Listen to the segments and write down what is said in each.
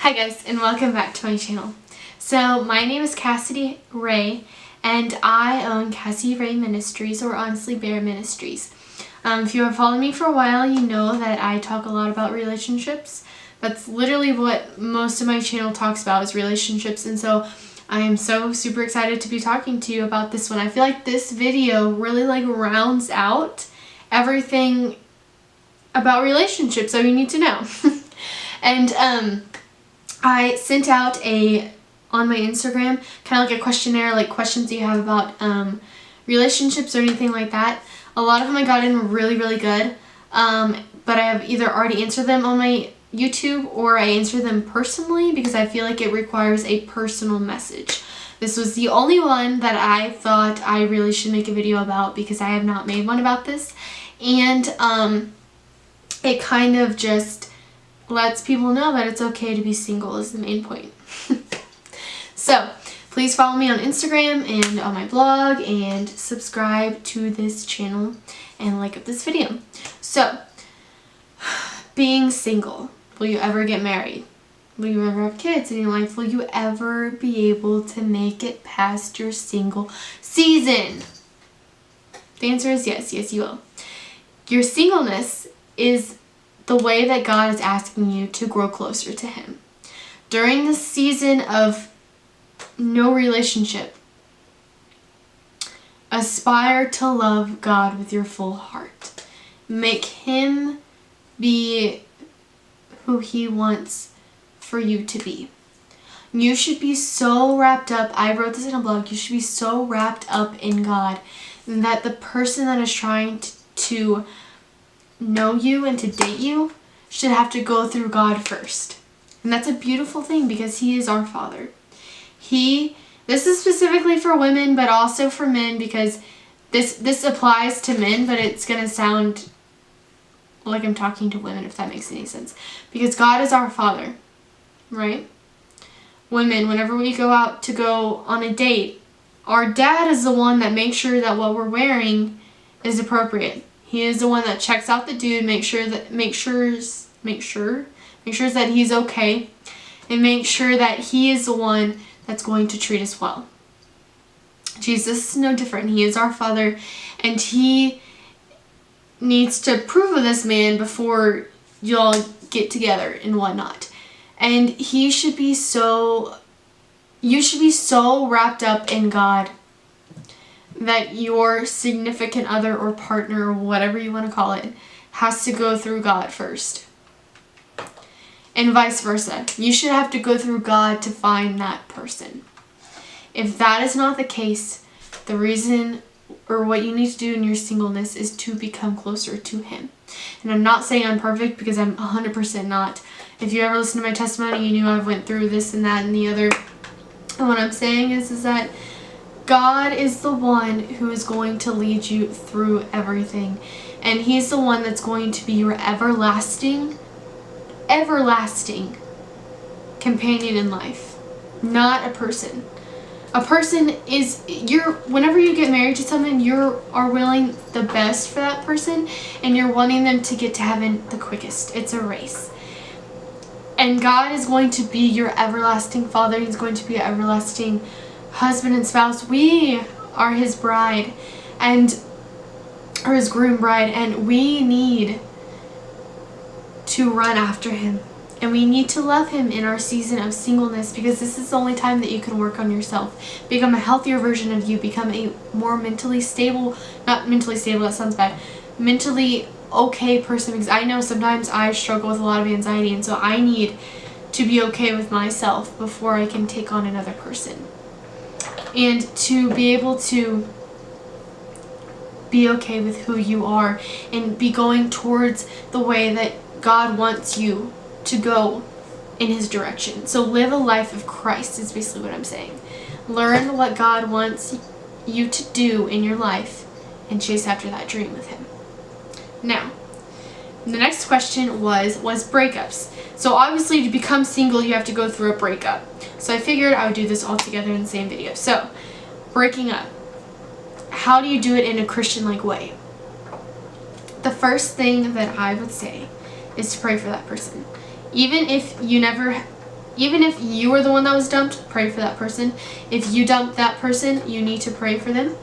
Hi guys, and welcome back to my channel. So my name is Cassidy Ray, and I own Cassidy Ray Ministries, or honestly Bear Ministries. If you have followed me for a while, you know that I talk a lot about relationships. That's literally what most of my channel talks about, is relationships, and so I am so super excited to be talking to you about this one. I feel like this video really rounds out everything about relationships that you need to know. And I sent out on my Instagram kind of like a questionnaire, like questions you have about relationships or anything like that. A lot of them I got in really good, but I have either already answered them on my YouTube or I answer them personally because I feel like it requires a personal message. This was the only one that I thought I really should make a video about because I have not made one about this, and it kind of just lets people know that it's okay to be single is the main point. So please follow me on Instagram and on my blog and subscribe to this channel and like up this video. So, being single. Will you ever get married? Will you ever have kids in your life? Will you ever be able to make it past your single season? The answer is yes. Yes, you will. Your singleness is the way that God is asking you to grow closer to Him. During the season of no relationship, aspire to love God with your full heart. Make Him be who He wants for you to be. You should be so wrapped up, I wrote this in a blog, you should be so wrapped up in God that the person that is trying to know you and to date you should have to go through God first. And that's a beautiful thing because He is our Father. This is specifically for women but also for men, because this applies to men, but it's going to sound like I'm talking to women, if that makes any sense. Because God is our Father, right? Women, whenever we go out to go on a date, our dad is the one that makes sure that what we're wearing is appropriate. He is the one that checks out the dude, makes sure that he's okay, and make sure that he is the one that's going to treat us well. Jesus is no different. He is our Father, and He needs to approve of this man before y'all get together and whatnot. And you should be so wrapped up in God that your significant other or partner or whatever you want to call it has to go through God first. And vice versa. You should have to go through God to find that person. If that is not the case, the reason or what you need to do in your singleness is to become closer to Him. And I'm not saying I'm perfect, because I'm 100% not. If you ever listen to my testimony, you knew I went through this and that and the other. And what I'm saying is that God is the one who is going to lead you through everything. And He's the one that's going to be your everlasting companion in life. Not a person. A person is, whenever you get married to someone, you are willing the best for that person, and you're wanting them to get to heaven the quickest. It's a race. And God is going to be your everlasting Father. He's going to be your everlasting husband and spouse. We are His bride, or His groom bride, and we need to run after Him. And we need to love Him in our season of singleness, because this is the only time that you can work on yourself. Become a healthier version of you. Become a more mentally stable, not mentally stable, that sounds bad, mentally okay person. Because I know sometimes I struggle with a lot of anxiety, and so I need to be okay with myself before I can take on another person. And to be able to be okay with who you are and be going towards the way that God wants you to go in His direction. So live a life of Christ is basically what I'm saying. Learn what God wants you to do in your life and chase after that dream with Him. Now, the next question was breakups. So obviously to become single you have to go through a breakup. So I figured I would do this all together in the same video. So, breaking up. How do you do it in a Christian-like way? The first thing that I would say is to pray for that person. Even if you never even if you were the one that was dumped, pray for that person. If you dumped that person, you need to pray for them.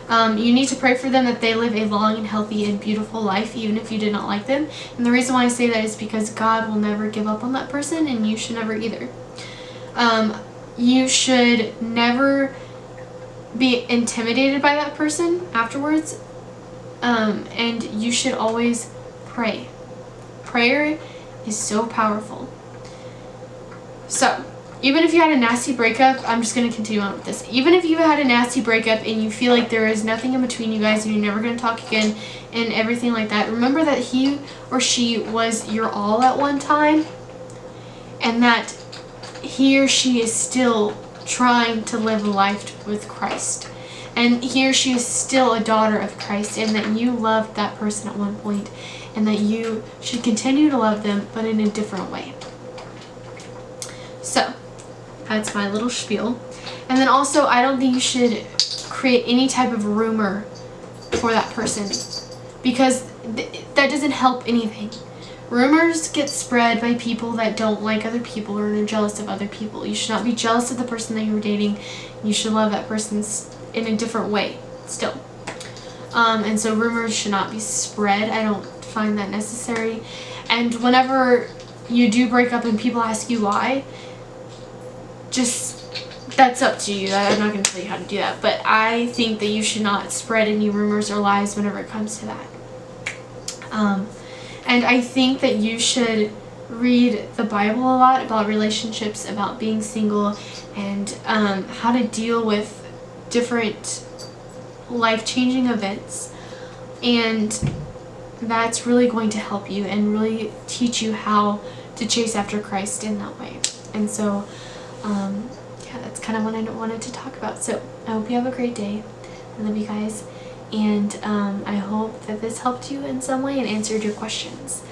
You need to pray for them that they live a long and healthy and beautiful life, even if you did not like them. And the reason why I say that is because God will never give up on that person, and you should never either. You should never be intimidated by that person afterwards. And you should always pray. Prayer is so powerful. So, even if you had a nasty breakup, I'm just going to continue on with this. Even if you had a nasty breakup and you feel like there is nothing in between you guys and you're never going to talk again and everything like that, remember that he or she was your all at one time, and that he or she is still trying to live a life with Christ. And he or she is still a daughter of Christ, and that you loved that person at one point, and that you should continue to love them, but in a different way. So, that's my little spiel. And then also, I don't think you should create any type of rumor for that person, because that doesn't help anything. Rumors get spread by people that don't like other people or are jealous of other people. You should not be jealous of the person that you were dating. You should love that person in a different way still. And so rumors should not be spread. I don't find that necessary. And whenever you do break up and people ask you why, just, that's up to you. I'm not going to tell you how to do that. But I think that you should not spread any rumors or lies whenever it comes to that. And I think that you should read the Bible a lot about relationships, about being single, and how to deal with different life-changing events. And that's really going to help you and really teach you how to chase after Christ in that way. And so, yeah, that's kind of what I wanted to talk about. So I hope you have a great day. I love you guys. And I hope that this helped you in some way and answered your questions.